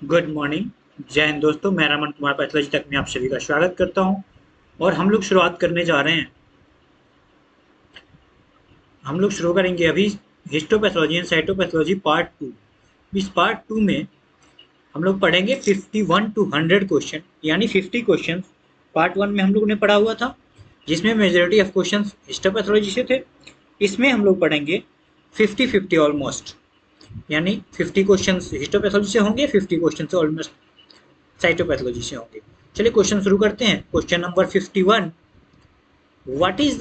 Good morning. जय हिंद दोस्तों, मैं रमन कुमार पैथोलॉजी तक में आप सभी का स्वागत करता हूं। और हम लोग शुरुआत करने जा रहे हैं। हम लोग शुरू करेंगे अभी हिस्टोपैथोलॉजी एंड साइटोपैथोलॉजी पार्ट 2। इस पार्ट 2 में हम लोग पढ़ेंगे 51 टू 100 क्वेश्चन, यानी 50 क्वेश्चन। पार्ट 1 में हम लोग ने पढ़ा हुआ था, जिसमें मेजोरिटी ऑफ क्वेश्चन हिस्टोपैथोलॉजी से थे। इसमें हम लोग पढ़ेंगे 50-50 ऑलमोस्ट, यानी 50 क्वेश्चन हिस्टोपैथोलॉजी से होंगे, 50 क्वेश्चन से ऑलमोस्ट साइटोपैथोलॉजी से होंगे। चलिए क्वेश्चन शुरू करते हैं। Question number 51, what is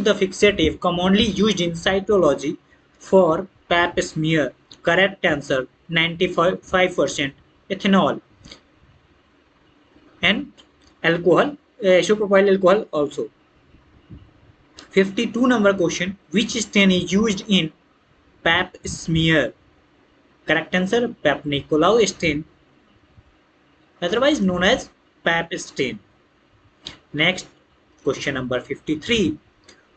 the fixative commonly used in cytology for pap smear? Correct answer 95% ethanol and alcohol, isopropyl alcohol also. 52 number question, which stain is used in pap smear? Correct answer pap Nicolau stain, otherwise known as pap stain. Next, question number 53.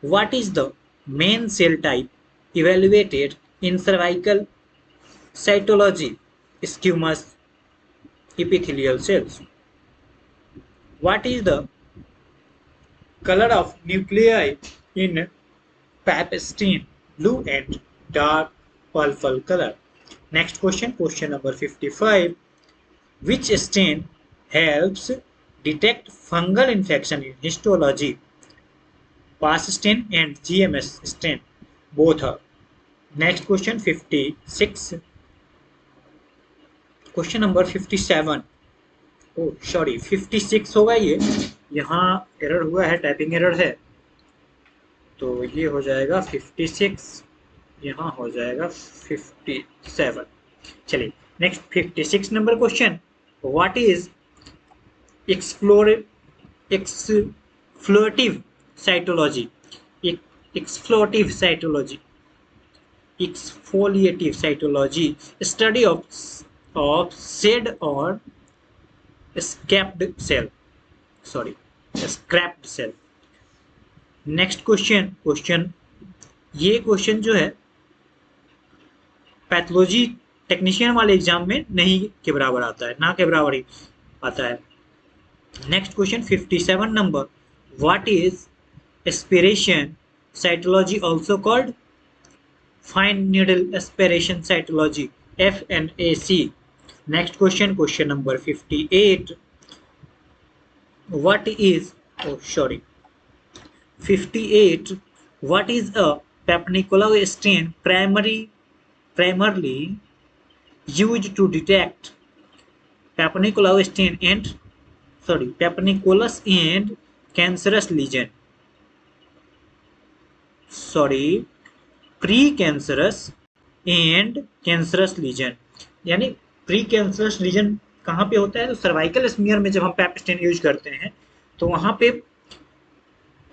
What is the main cell type evaluated in cervical cytology? Squamous epithelial cells. What is the color of nuclei in pap stain? Blue and dark purple color. Next question, question number 55. Which stain helps detect fungal infection in histology? PAS stain and GMS stain, both are. Next question 56. Question number 57. Oh sorry, 56 होगा ये, यहाँ error हुआ है, typing error है, तो ये हो जाएगा 56, यहाँ हो जाएगा 57। चलिए next 56 number question. What is exfoliative cytology? Exfoliative cytology, exfoliative cytology, study of shed or scrapped cell, sorry, scrapped cell. Next question, ये क्वेश्चन जो है पैथोलॉजी टेक्नीशियन वाले एग्जाम में नहीं के बराबर आता है, ना के बराबर ही आता है। Next question 57 number, what is aspiration cytology also called? Fine needle aspiration cytology, FNAC. Next question, question number 58. What is, oh sorry, 58. What is a Papnicolau stain primarily used to detect Papnicolau stain and, sorry, Papnicolous and cancerous lesion? Sorry, precancerous and cancerous lesion, यानी precancerous lesion कहाँ पे होता है? तो cervical smear में जब हम pipe stain use करते हैं तो वहाँ पे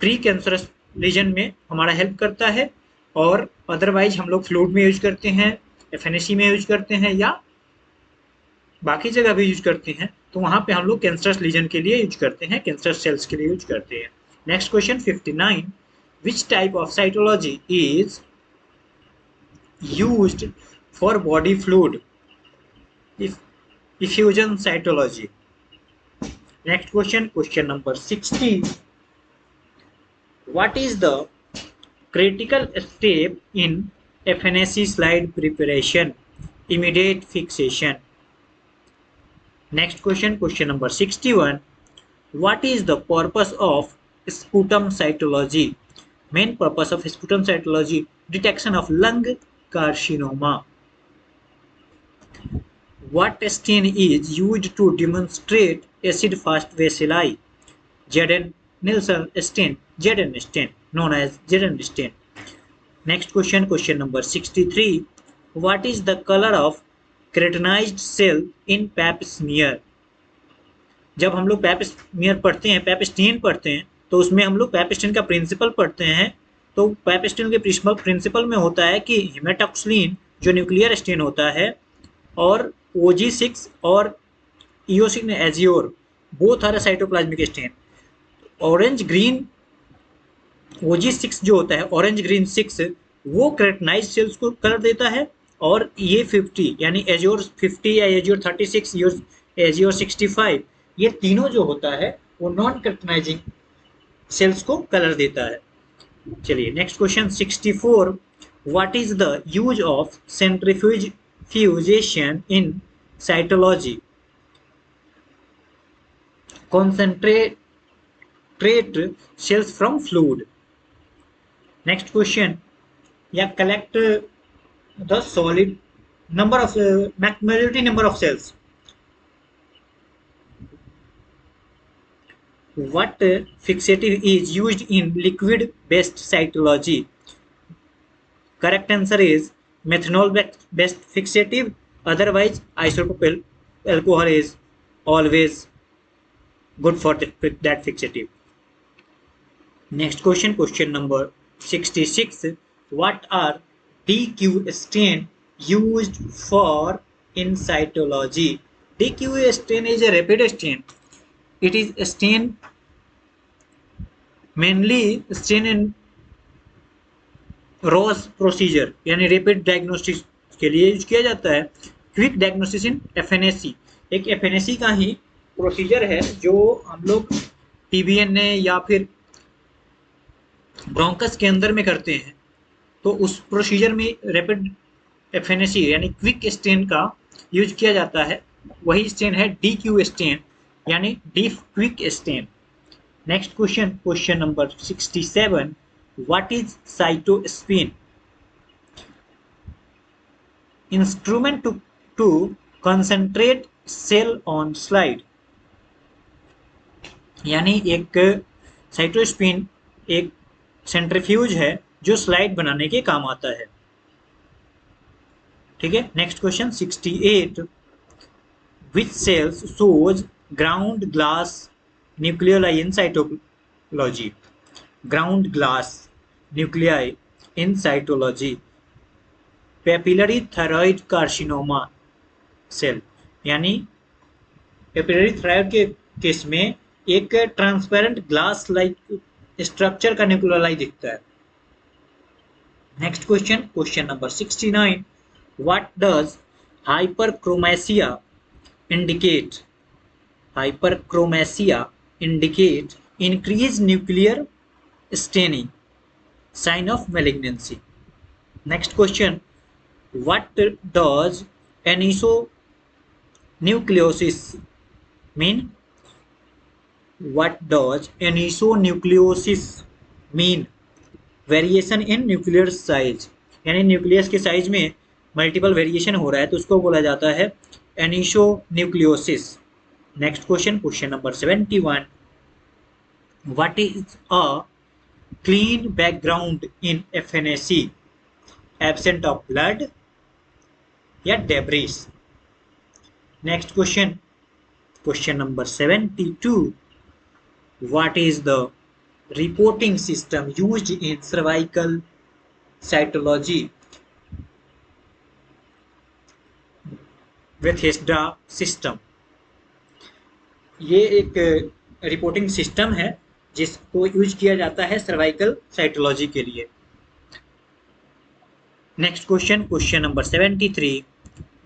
प्री कैंसरस लीजन में हमारा हेल्प करता है, और अदरवाइज हम लोग फ्लूइड में यूज करते हैं, एफएनएसी में यूज करते हैं, या बाकी जगह भी यूज करते हैं, तो वहाँ पे हम लोग कैंसरस लीजन के लिए यूज करते हैं, कैंसरस सेल्स के लिए यूज करते हैं। Next question 59, which type of cytology is used for body fluid effusion cytology? Next question, question number 60. What is the critical step in FNAC slide preparation? Immediate fixation. Next question, question number 61. What is the purpose of sputum cytology? Main purpose of sputum cytology, detection of lung carcinoma. What stain is used to demonstrate acid fast bacilli? Jaden Nielsen stain, Jaden stain, known as Jaden stain. Next question, question number 63. What is the color of keratinized cell in pap smear? जब हम लोग pipe smear पढ़ते हैं, pipe stand पढ़ते हैं, तो उसमें हम लोग पैप स्टेन का प्रिंसिपल पढ़ते हैं। तो पैप स्टेन के प्रिंसिपल में होता है कि हेमेटॉक्सिलिन जो न्यूक्लियर स्टेन होता है, और OG6 और eosin azure, both are cytoplasmic stain. Orange green OG6 जो होता है, ऑरेंज ग्रीन 6, वो केराटिनाइज्ड सेल्स को कलर देता है, और ये 50 यानी एज्योर 50 या एज्योर 36 एज्योर 65, ये तीनों जो होता है वो नॉन कर्टनाइजिंग सेल्स को कलर देता है। चलिए next question 64, what is the use of centrifugation in cytology? concentrate cells from fluid. Next question, yeah, collect the solid number of majority number of cells. What fixative is used in liquid based cytology? Correct answer is methanol based fixative, otherwise isopropyl alcohol is always good for that fixative. Next question, question number 66. What are DQ stain used for in cytology? DQ stain is a rapid stain. It is a stain mainly stain in ROS procedure यानी rapid diagnostics के लिए use किया जाता है। Quick डायग्नोस्टिस इन FNAC, एक FNAC का ही procedure है जो हम लोग TBNA या फिर ब्रोंकस के अंदर में करते हैं। तो उस प्रोसीजर में रैपिड FNAC यानी क्विक स्टेन का यूज किया जाता है। वही स्टेन है DQ स्टेन यानी deep quick stain. Next question, question number 67, what is cytospin? Instrument to concentrate cell on slide, यानी एक साइटोस्पिन एक सेंट्रीफ्यूज है जो स्लाइड बनाने के काम आता है। ठीक है, next question 68, which cells shows ground glass nucleoli in cytology? Ground glass nuclei in cytology, papillary thyroid carcinoma cell, यानी पेपिलरी थायराइड के केस में एक ट्रांसपेरेंट ग्लास लाइक स्ट्रक्चर का न्यूक्लियोलाई दिखता है। Next question, question number 69, what does hyperchromasia indicate? Hyperchromasia indicate increased nuclear staining, sign of malignancy. Next question, what does anisonucleosis mean? What does anisonucleosis mean? Variation in nuclear size, यानी nucleus के size में multiple variation हो रहा है तो उसको बोला जाता है anisonucleosis. Next question, question number 71, what is a clean background in FNAC? Absent of blood या debris? Next question, question number 72, what is the reporting system used in cervical cytology? Bethesda system, ये एक reporting system है जिसको use किया जाता है cervical cytology के लिए। Next question, question number 73,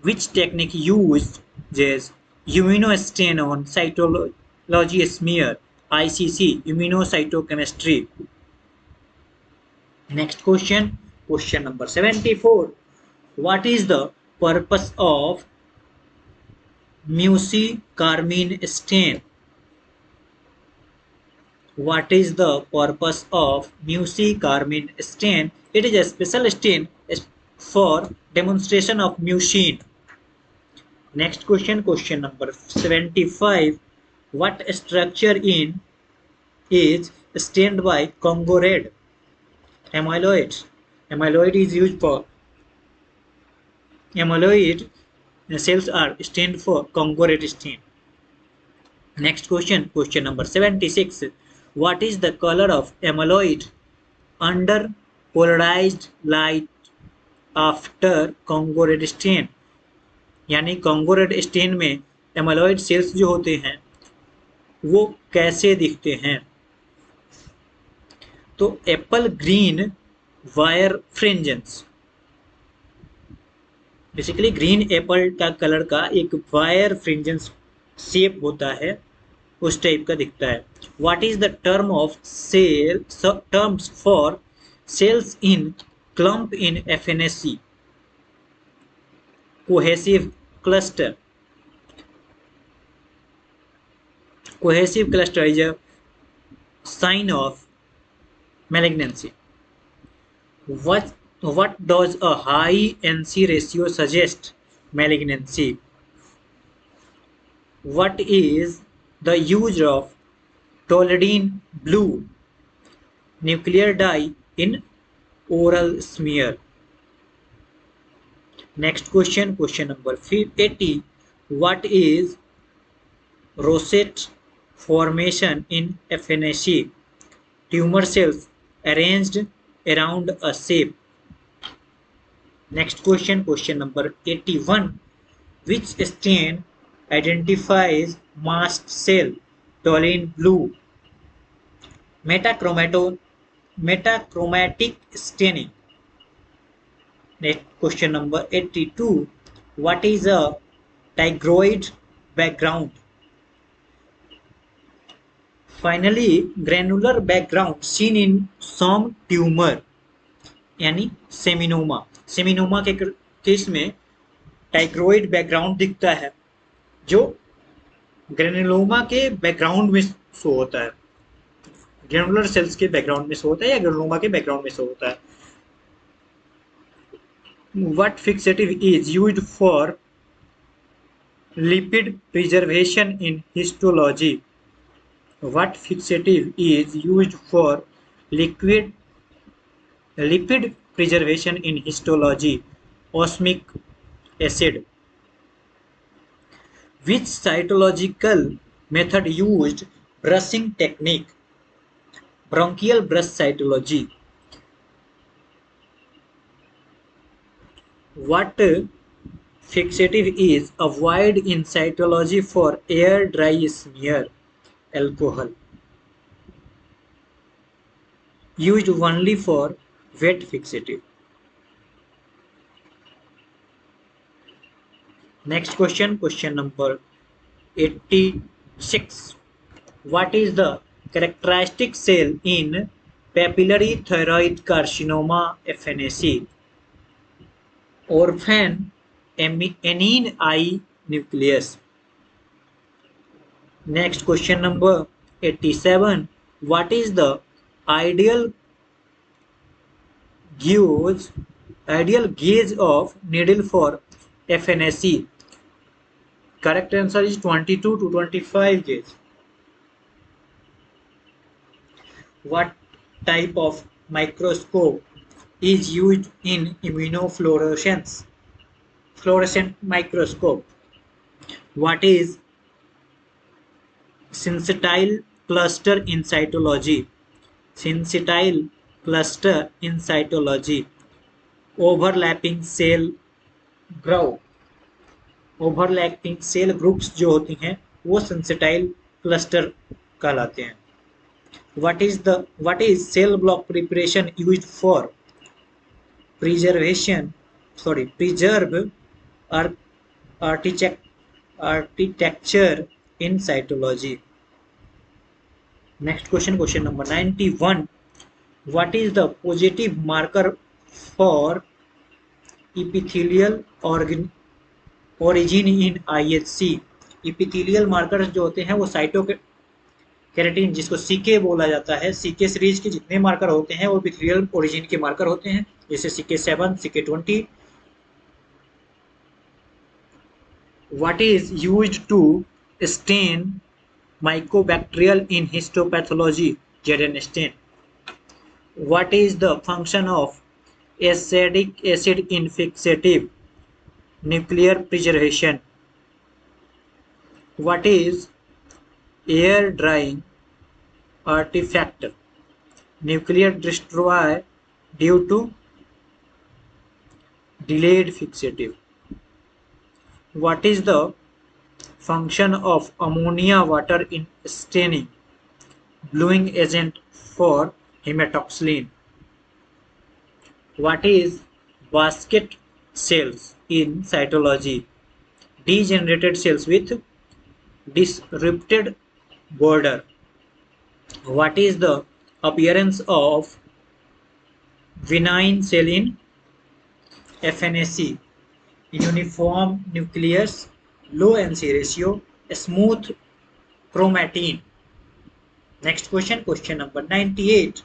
which technique uses immunostain on cytology smear? ICC, immunocytochemistry. Next question, question number 74, what is the purpose of mucicarmine stain? What is the purpose of muci-carmine stain? It is a special stain for demonstration of mucin. Next question, question number 75, what structure in is stained by Congo red? Amyloid. Amyloid is used for amyloid cells are stained for Congo red stain. Next question, question number 76, what is the color of amyloid under polarized light after Congo red stain? यानी Congo red stain में amyloid cells जो होते हैं वो कैसे दिखते हैं? तो apple green wire fringence, basically green apple का कलर का एक वायर फ्रिंजेंस शेप होता है, उस टाइप का दिखता है। What is the term of cell terms for cells in clump in FNSC? Cohesive cluster. Cohesive cluster is a sign of malignancy. What does a high NC ratio suggest malignancy? What is the use of toluidine blue nuclear dye in oral smear? Next question, question number 80. What is rosette formation in FNAC? Tumor cells arranged around a shape. Next question, question number 81. Which stain identifies mast cell? Toluene blue. Metachromatic staining. Next question number 82. What is a tigroid background? Finally, granular background seen in some tumor यानी seminoma के case में टाइग्रोइड background दिखता है जो granuloma के background में show होता है, ग्रेनुलर सेल्स के बैकग्राउंड में शो होता है या ग्रेनुलोमा के बैकग्राउंड में शो होता है। What fixative is used for lipid preservation in histology? What fixative is used for lipid preservation in histology? Osmic acid. Which cytological method used brushing technique? Bronchial brush cytology. What fixative is avoided in cytology for air dry smear? Alcohol. Used only for wet fixative. Next question, question number 86. What is the characteristic cell in papillary thyroid carcinoma FNAC? Orphan anine eye nucleus. Next question number 87. What is the ideal gauge of needle for FNAC? Correct answer is 22 to 25 gauge. What type of microscope is used in immunofluorescence? Fluorescent microscope. What is syncytial cluster in cytology? Syncytial cluster in cytology. Overlapping cell group. Overlapping cell groups जो होती हैं वो syncytial cluster कहलाते हैं। What is cell block preparation used for preserve architecture in cytology? Next question, question number 91. What is the positive marker for epithelial origin in IHC? Epithelial markers जो होते हैं वो साइटोकेरेटिन, जिसको सीके बोला जाता है, सीके सीरीज के जितने मार्कर होते हैं वो इपिथेलियल ओरिजिन के मार्कर होते हैं, जैसे CK7, CK20. What is used to stain mycobacterial in histopathology? Zn stain. What is the function of acetic acid in fixative nuclear preservation? What is air drying artifact? Nuclear destroy due to delayed fixative. What is the function of ammonia water in staining? Bluing agent for hematoxylin. What is basket cells in cytology? Degenerated cells with disrupted border. What is the appearance of vinine cell in FNAC? Uniform nucleus, low NC ratio, smooth chromatin. Next question, question number 98.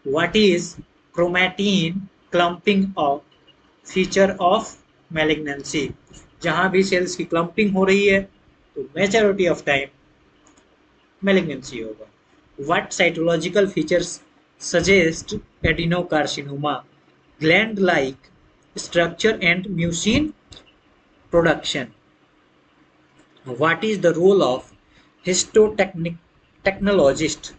What is chromatin clumping of feature of malignancy? जहां भी sales की clumping हो रही है तो majority of time malignancy होगा. What cytological features suggest adenocarcinoma? Gland-like structure and mucin production. What is the role of histotechnologist?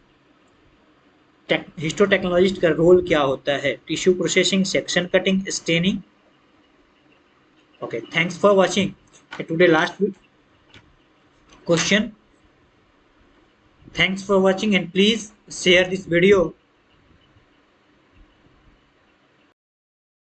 हिस्टोटेक्नोलॉजिस्ट का role क्या होता है? Tissue processing, section cutting, staining. Okay, thanks for watching. Today last question. Thanks for watching and please share this video